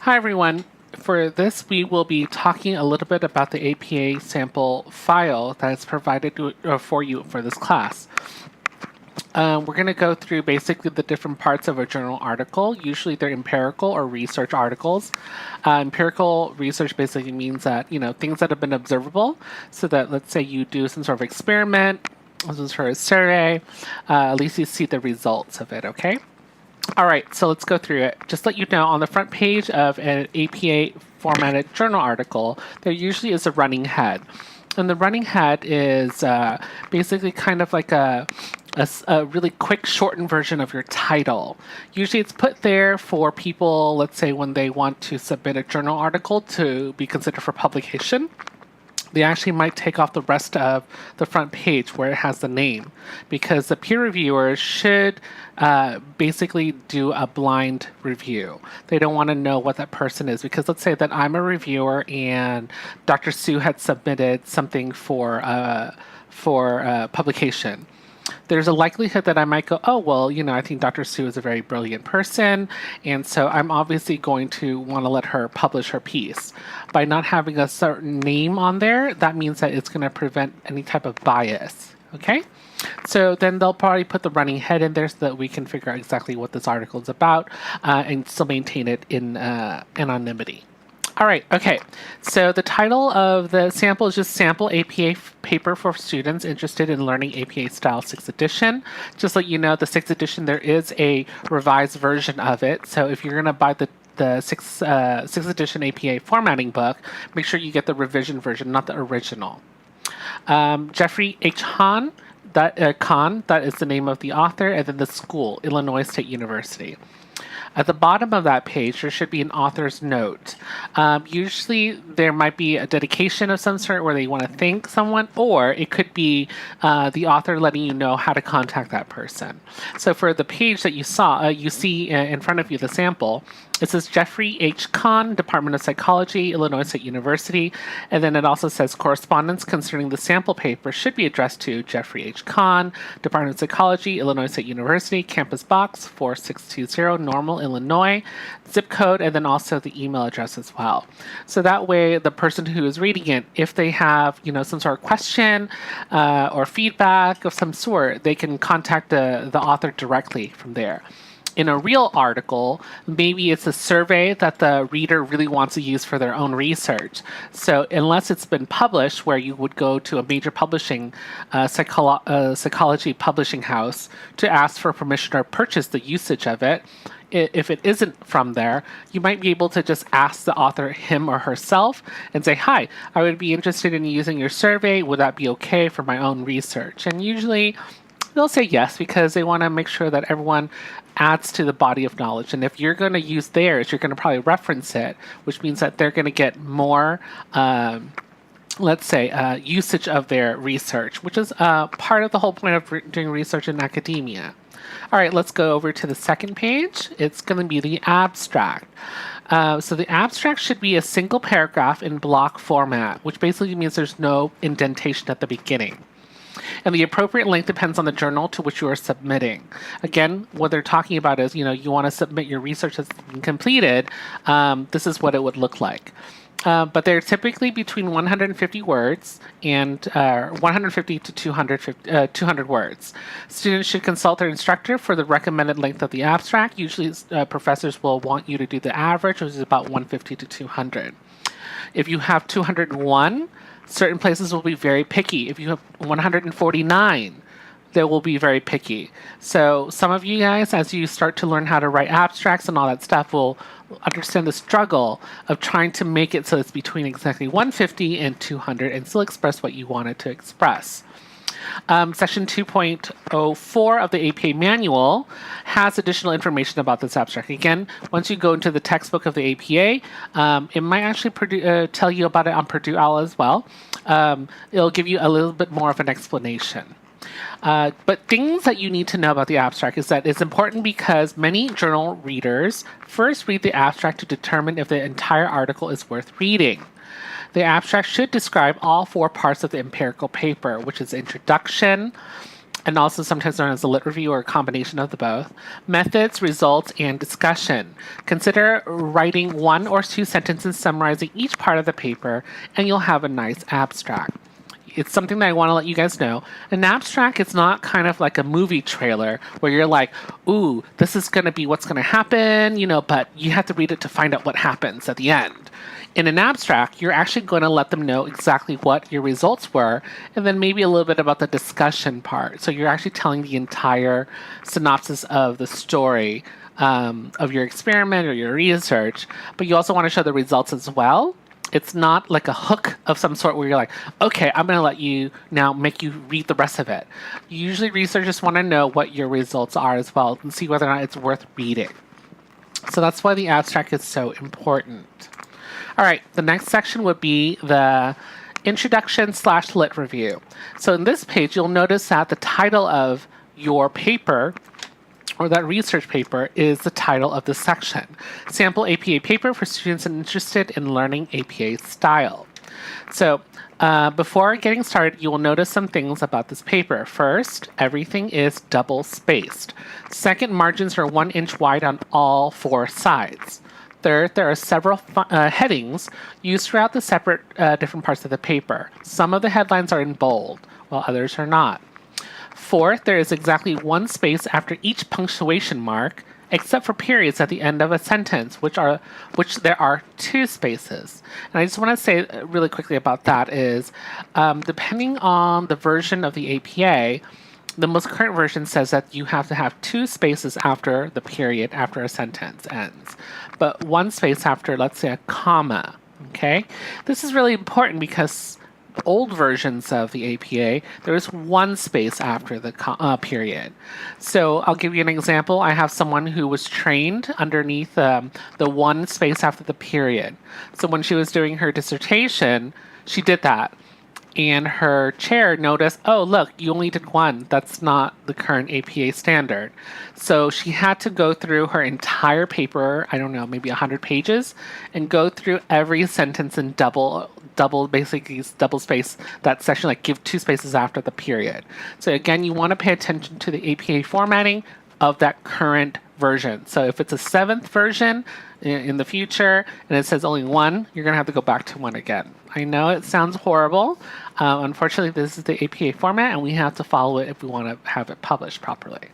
Hi, everyone. For this, we will be talking a little bit about the APA sample file that is provided for you for this class. We're going to go through basically the different parts of a journal article. Usually they're empirical or research articles. Empirical research basically means that, things that have been observable. So that, let's say you do some sort of experiment, this is for a survey, at least you see the results of it, okay? All right, so let's go through it. Just let you know, on the front page of an APA formatted journal article, there usually is a running head. And the running head is basically kind of like a really quick shortened version of your title. Usually it's put there for people, let's say when they want to submit a journal article to be considered for publication. They actually might take off the rest of the front page where it has the name, because the peer reviewers should basically do a blind review. They don't want to know what that person is, because let's say that I'm a reviewer and Dr. Sue had submitted something for publication. There's a likelihood that I might go, oh, well, I think Dr. Sue is a very brilliant person, and so I'm obviously going to want to let her publish her piece. By not having a certain name on there, that means that it's going to prevent any type of bias, okay? So then they'll probably put the running head in there so that we can figure out exactly what this article is about and still maintain it in anonymity. All right, okay. So the title of the sample is just Sample APA Paper for Students Interested in Learning APA Style 6th edition. Just let you know, the 6th edition, there is a revised version of it. So if you're going to buy the 6th edition APA formatting book, make sure you get the revision version, not the original. Jeffrey H. Kahn, that is the name of the author, and then the school, Illinois State University. At the bottom of that page, there should be an author's note. Usually there might be a dedication of some sort where they want to thank someone, or it could be the author letting you know how to contact that person. So for the page that you saw, you see in front of you the sample, it says Jeffrey H. Kahn, Department of Psychology, Illinois State University, and then it also says correspondence concerning the sample paper should be addressed to Jeffrey H. Kahn, Department of Psychology, Illinois State University, Campus Box 4620, Normal, Illinois, zip code, and then also the email address as well. So that way, the person who is reading it, if they have, some sort of question or feedback of some sort, they can contact the author directly from there. In a real article, maybe it's a survey that the reader really wants to use for their own research. So unless it's been published, where you would go to a major publishing psychology publishing house to ask for permission or purchase the usage of it, if it isn't from there, you might be able to just ask the author, him or herself, and say, hi, I would be interested in using your survey. Would that be okay for my own research? And usually they'll say yes, because they want to make sure that everyone adds to the body of knowledge. And if you're going to use theirs, you're going to probably reference it, which means that they're going to get more, usage of their research, which is part of the whole point of doing research in academia. All right, let's go over to the second page. It's going to be the abstract. So the abstract should be a single paragraph in block format, which basically means there's no indentation at the beginning. And the appropriate length depends on the journal to which you are submitting. Again, what they're talking about is, you want to submit your research that's been completed. This is what it would look like. But they're typically between 150 words and 150 to 200 words. Students should consult their instructor for the recommended length of the abstract. Usually professors will want you to do the average, which is about 150 to 200. If you have 201, certain places will be very picky. If you have 149, they will be very picky. So some of you guys, as you start to learn how to write abstracts and all that stuff, will understand the struggle of trying to make it so it's between exactly 150 and 200 and still express what you wanted to express. Section 2.04 of the APA manual has additional information about this abstract. Again, once you go into the textbook of the APA, it might actually tell you about it on Purdue OWL as well. It'll give you a little bit more of an explanation. But things that you need to know about the abstract is that it's important because many journal readers first read the abstract to determine if the entire article is worth reading. The abstract should describe all 4 parts of the empirical paper, which is introduction, and also sometimes known as a lit review or a combination of the both. Methods, results, and discussion. Consider writing 1 or 2 sentences summarizing each part of the paper, and you'll have a nice abstract. It's something that I want to let you guys know. An abstract is not kind of like a movie trailer where you're like, ooh, this is going to be what's going to happen, but you have to read it to find out what happens at the end. In an abstract, you're actually going to let them know exactly what your results were, and then maybe a little bit about the discussion part. So you're actually telling the entire synopsis of the story of your experiment or your research, but you also want to show the results as well. It's not like a hook of some sort where you're like, okay, I'm going to let you now make you read the rest of it. Usually researchers want to know what your results are as well and see whether or not it's worth reading. So that's why the abstract is so important. All right, the next section would be the introduction/lit review. So in this page, you'll notice that the title of your paper or that research paper is the title of the section. Sample APA paper for students interested in learning APA style. So before getting started, you will notice some things about this paper. First, everything is double spaced. Second, margins are 1 inch wide on all 4 sides. Third, there are several headings used throughout the separate different parts of the paper. Some of the headlines are in bold, while others are not. Fourth, there is exactly 1 space after each punctuation mark, except for periods at the end of a sentence, which there are 2 spaces. And I just want to say really quickly about that is, depending on the version of the APA, the most current version says that you have to have 2 spaces after the period after a sentence ends, but 1 space after, let's say, a comma. Okay, this is really important because old versions of the APA, there is 1 space after the period. So I'll give you an example. I have someone who was trained underneath the 1 space after the period. So when she was doing her dissertation, she did that. And her chair noticed, oh, look, you only did 1. That's not the current APA standard. So she had to go through her entire paper, I don't know, maybe 100 pages, and go through every sentence and double space that section, like give 2 spaces after the period. So again, you want to pay attention to the APA formatting of that current version. So if it's a 7th version in the future and it says only 1, you're going to have to go back to 1 again. I know it sounds horrible. Unfortunately, this is the APA format, and we have to follow it if we want to have it published properly.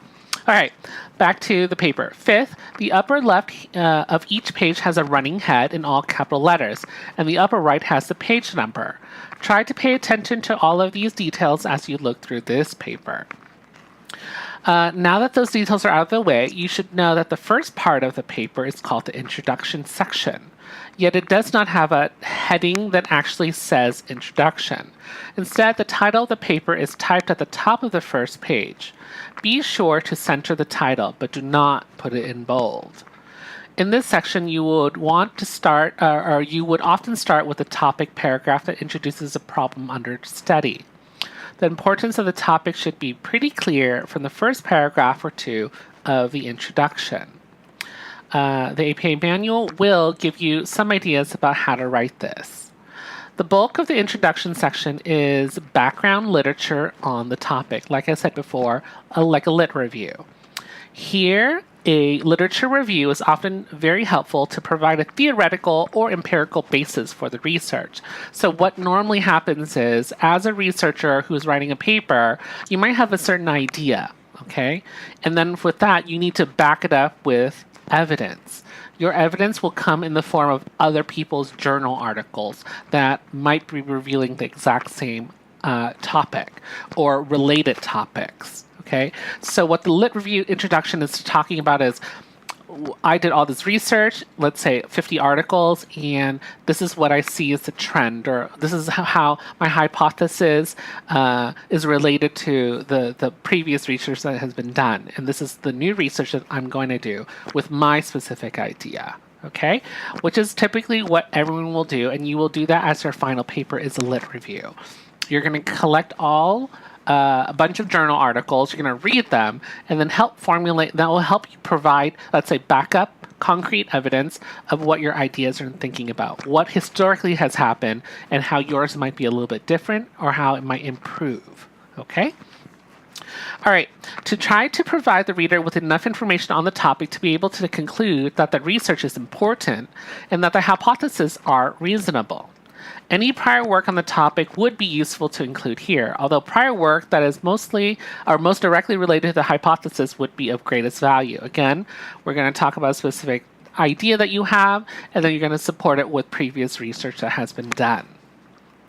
All right, back to the paper. Fifth, the upper left of each page has a running head in all capital letters, and the upper right has the page number. Try to pay attention to all of these details as you look through this paper. Now that those details are out of the way, you should know that the first part of the paper is called the introduction section. Yet it does not have a heading that actually says introduction. Instead, the title of the paper is typed at the top of the first page. Be sure to center the title, but do not put it in bold. In this section, you would want to start, or you would often start with a topic paragraph that introduces a problem under study. The importance of the topic should be pretty clear from the first paragraph or 2 of the introduction. The APA manual will give you some ideas about how to write this. The bulk of the introduction section is background literature on the topic. Like I said before, like a lit review. Here, a literature review is often very helpful to provide a theoretical or empirical basis for the research. So what normally happens is, as a researcher who's writing a paper, you might have a certain idea, okay? And then with that, you need to back it up with evidence. Your evidence will come in the form of other people's journal articles that might be revealing the exact same topic or related topics. Okay, so what the lit review introduction is talking about is, I did all this research, let's say 50 articles, and this is what I see as the trend, or this is how my hypothesis is related to the previous research that has been done. And this is the new research that I'm going to do with my specific idea. Okay, which is typically what everyone will do, and you will do that as your final paper is a lit review. You're going to collect a bunch of journal articles, you're going to read them, and then help formulate, that will help you provide, let's say, backup, concrete evidence of what your ideas are thinking about, what historically has happened, and how yours might be a little bit different, or how it might improve, okay? All right, to try to provide the reader with enough information on the topic to be able to conclude that the research is important and that the hypotheses are reasonable. Any prior work on the topic would be useful to include here, although prior work that is mostly or most directly related to the hypothesis would be of greatest value. Again, we're going to talk about a specific idea that you have, and then you're going to support it with previous research that has been done.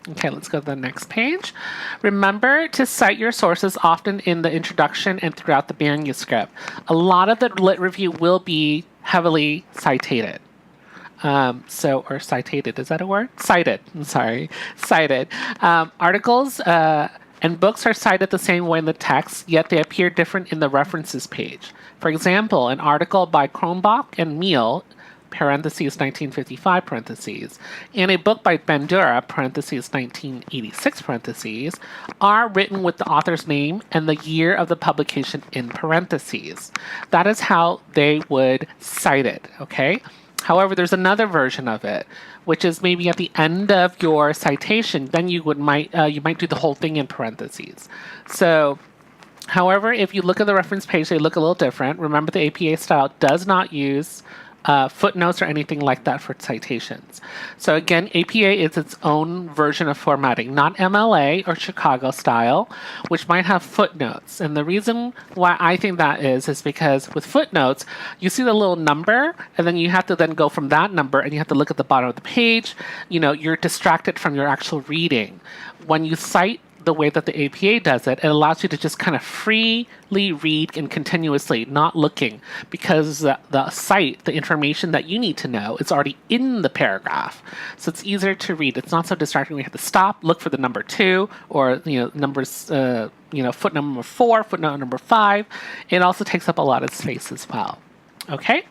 Okay, let's go to the next page. Remember to cite your sources often in the introduction and throughout the manuscript. A lot of the lit review will be heavily cited. Or citated, is that a word? Cited, I'm sorry, cited. Articles and books are cited the same way in the text, yet they appear different in the references page. For example, an article by Kronbach and Meal, parentheses 1955, parentheses, and a book by Bandura, parentheses 1986, parentheses, are written with the author's name and the year of the publication in parentheses. That is how they would cite it, okay? However, there's another version of it, which is maybe at the end of your citation, then you might do the whole thing in parentheses. So, however, if you look at the reference page, they look a little different. Remember, the APA style does not use footnotes or anything like that for citations. So again, APA is its own version of formatting, not MLA or Chicago style, which might have footnotes. And the reason why I think that is because with footnotes, you see the little number, and then you have to then go from that number, and you have to look at the bottom of the page. You know, you're distracted from your actual reading. When you cite the way that the APA does it, it allows you to just kind of freely read and continuously, not looking, because the site, the information that you need to know, is already in the paragraph. So it's easier to read. It's not so distracting. We have to stop, look for the number 2, or numbers, footnote number 4, footnote number 5. It also takes up a lot of space as well. Okay,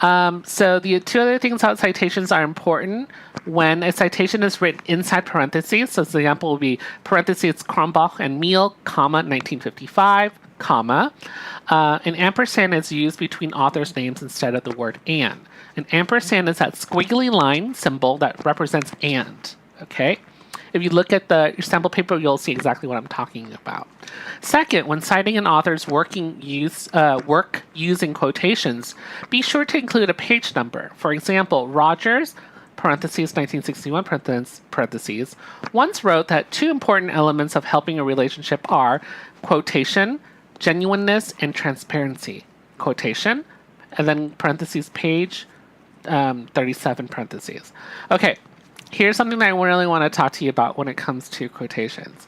so the two other things about citations are important when a citation is written inside parentheses. So the example will be parentheses Kronbach and Meal, comma, 1955, comma. An ampersand is used between authors' names instead of the word and. An ampersand is that squiggly line symbol that represents and, okay? If you look at your sample paper, you'll see exactly what I'm talking about. Second, when citing an author's work using quotations, be sure to include a page number. For example, Rogers, parentheses 1961, parentheses, once wrote that 2 important elements of helping a relationship are quotation, genuineness, and transparency. Quotation, and then parentheses page 37, parentheses. Okay. Here's something that I really want to talk to you about when it comes to quotations.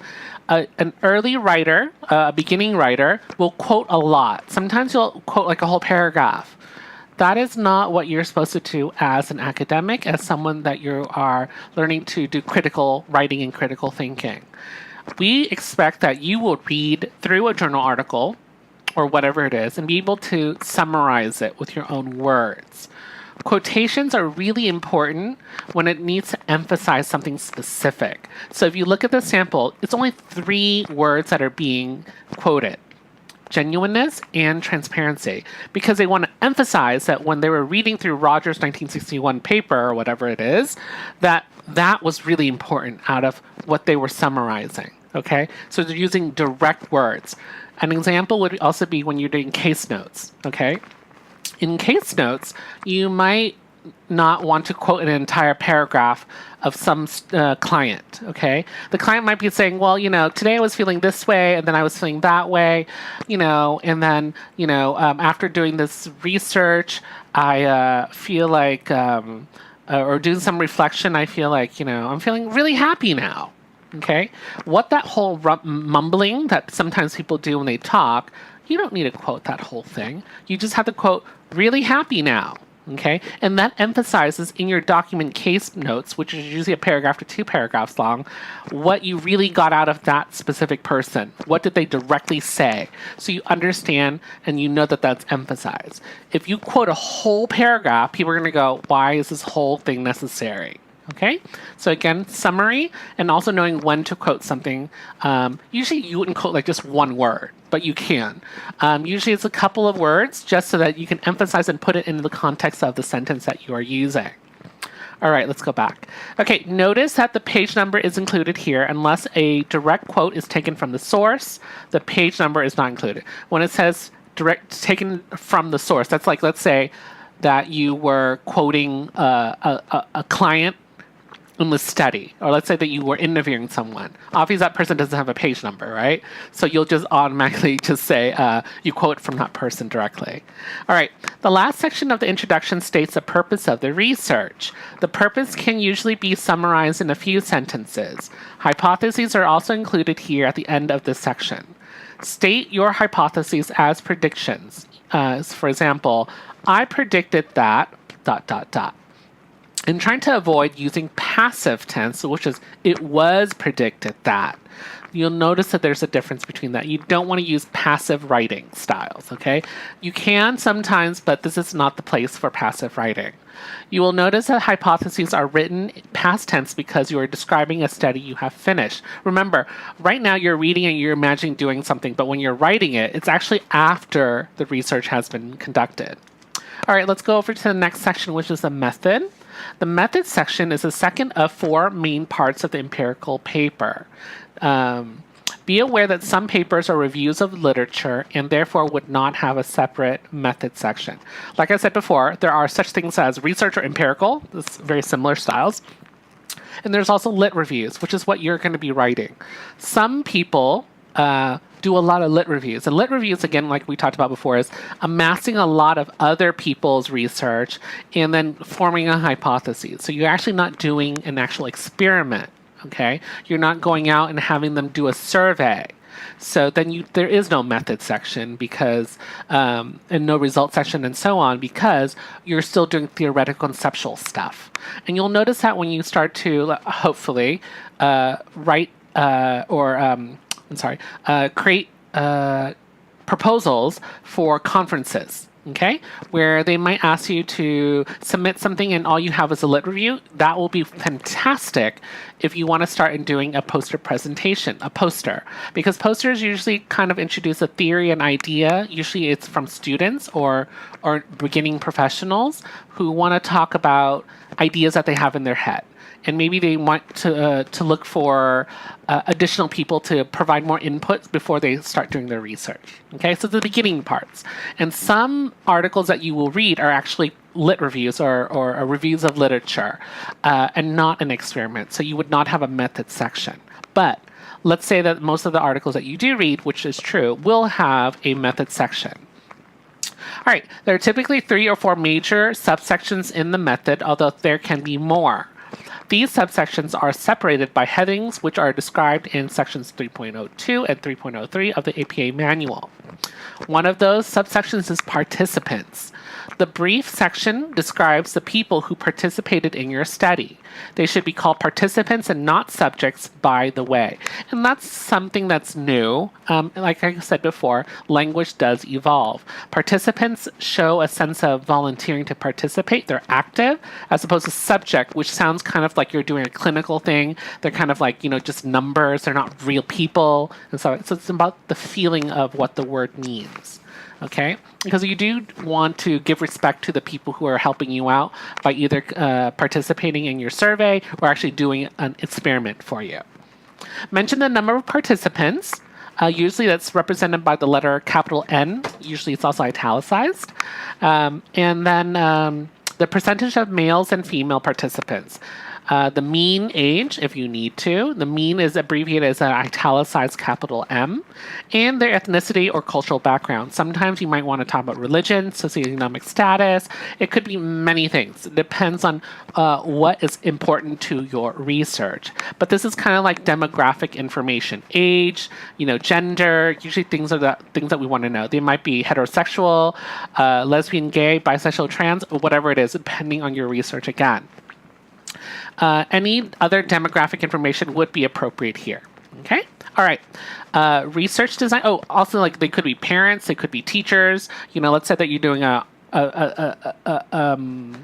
An early writer, a beginning writer, will quote a lot. Sometimes you'll quote like a whole paragraph. That is not what you're supposed to do as an academic, as someone that you are learning to do critical writing and critical thinking. We expect that you will read through a journal article or whatever it is and be able to summarize it with your own words. Quotations are really important when it needs to emphasize something specific. So if you look at the sample, it's only 3 words that are being quoted: genuineness and transparency, because they want to emphasize that when they were reading through Rogers' 1961 paper or whatever it is, that was really important out of what they were summarizing. Okay, so they're using direct words. An example would also be when you're doing case notes. Okay. In case notes, you might not want to quote an entire paragraph of some client, okay? The client might be saying, well, today I was feeling this way, and then I was feeling that way, and then, after doing this research, I feel like, or doing some reflection, I feel like, I'm feeling really happy now, okay? What that whole mumbling that sometimes people do when they talk, you don't need to quote that whole thing. You just have to quote, really happy now, okay? And that emphasizes in your document case notes, which is usually a paragraph to 2 paragraphs long, what you really got out of that specific person. What did they directly say? So you understand and you know that that's emphasized. If you quote a whole paragraph, people are going to go, why is this whole thing necessary? Okay, so again, summary, and also knowing when to quote something. Usually you wouldn't quote like just 1 word, but you can. Usually it's a couple of words just so that you can emphasize and put it into the context of the sentence that you are using. All right, let's go back. Okay, notice that the page number is included here unless a direct quote is taken from the source. The page number is not included. When it says direct taken from the source, that's like, let's say that you were quoting a client in the study, or let's say that you were interviewing someone. Obviously, that person doesn't have a page number, right? So you'll just automatically just say you quote from that person directly. All right, the last section of the introduction states the purpose of the research. The purpose can usually be summarized in a few sentences. Hypotheses are also included here at the end of this section. State your hypotheses as predictions. For example, I predicted that ... And trying to avoid using passive tense, which is it was predicted that. You'll notice that there's a difference between that. You don't want to use passive writing styles, okay? You can sometimes, but this is not the place for passive writing. You will notice that hypotheses are written past tense because you are describing a study you have finished. Remember, right now you're reading and you're imagining doing something, but when you're writing it, it's actually after the research has been conducted. All right, let's go over to the next section, which is the method. The method section is the second of 4 main parts of the empirical paper. Be aware that some papers are reviews of literature and therefore would not have a separate method section. Like I said before, there are such things as research or empirical, it's very similar styles. And there's also lit reviews, which is what you're going to be writing. Some people do a lot of lit reviews. And lit reviews, again, like we talked about before, is amassing a lot of other people's research and then forming a hypothesis. So you're actually not doing an actual experiment, okay? You're not going out and having them do a survey. So then there is no method section because, and no result section and so on, because you're still doing theoretical conceptual stuff. And you'll notice that when you start to, hopefully, write create proposals for conferences, okay? Where they might ask you to submit something and all you have is a lit review. That will be fantastic if you want to start in doing a poster presentation, a poster. Because posters usually kind of introduce a theory and idea. Usually it's from students or beginning professionals who want to talk about ideas that they have in their head. And maybe they want to look for additional people to provide more input before they start doing their research. Okay, so the beginning parts. And some articles that you will read are actually lit reviews or reviews of literature and not an experiment. So you would not have a method section. But let's say that most of the articles that you do read, which is true, will have a method section. All right, there are typically 3 or 4 major subsections in the method, although there can be more. These subsections are separated by headings, which are described in sections 3.02 and 3.03 of the APA manual. One of those subsections is participants. The brief section describes the people who participated in your study. They should be called participants and not subjects, by the way. And that's something that's new. Like I said before, language does evolve. Participants show a sense of volunteering to participate. They're active, as opposed to subject, which sounds kind of like you're doing a clinical thing. They're kind of like, just numbers. They're not real people. And so it's about the feeling of what the word means. Okay, because you do want to give respect to the people who are helping you out by either participating in your survey or actually doing an experiment for you. Mention the number of participants. Usually that's represented by the letter capital N. Usually it's also italicized. And then the percentage of males and female participants. The mean age, if you need to. The mean is abbreviated as an italicized capital M. And their ethnicity or cultural background. Sometimes you might want to talk about religion, socioeconomic status. It could be many things. It depends on what is important to your research. But this is kind of like demographic information. Age, gender, usually things that we want to know. They might be heterosexual, lesbian, gay, bisexual, trans, or whatever it is, depending on your research again. Any other demographic information would be appropriate here. Okay? All right. Research design. Oh, also, like, they could be parents. They could be teachers. Let's say that you're doing a an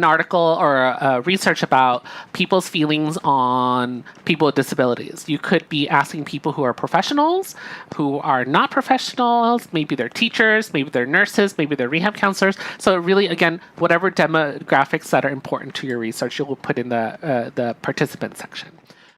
article or a research about people's feelings on people with disabilities. You could be asking people who are professionals, who are not professionals, maybe they're teachers, maybe they're nurses, maybe they're rehab counselors. So really, again, whatever demographics that are important to your research, you will put in the participant section.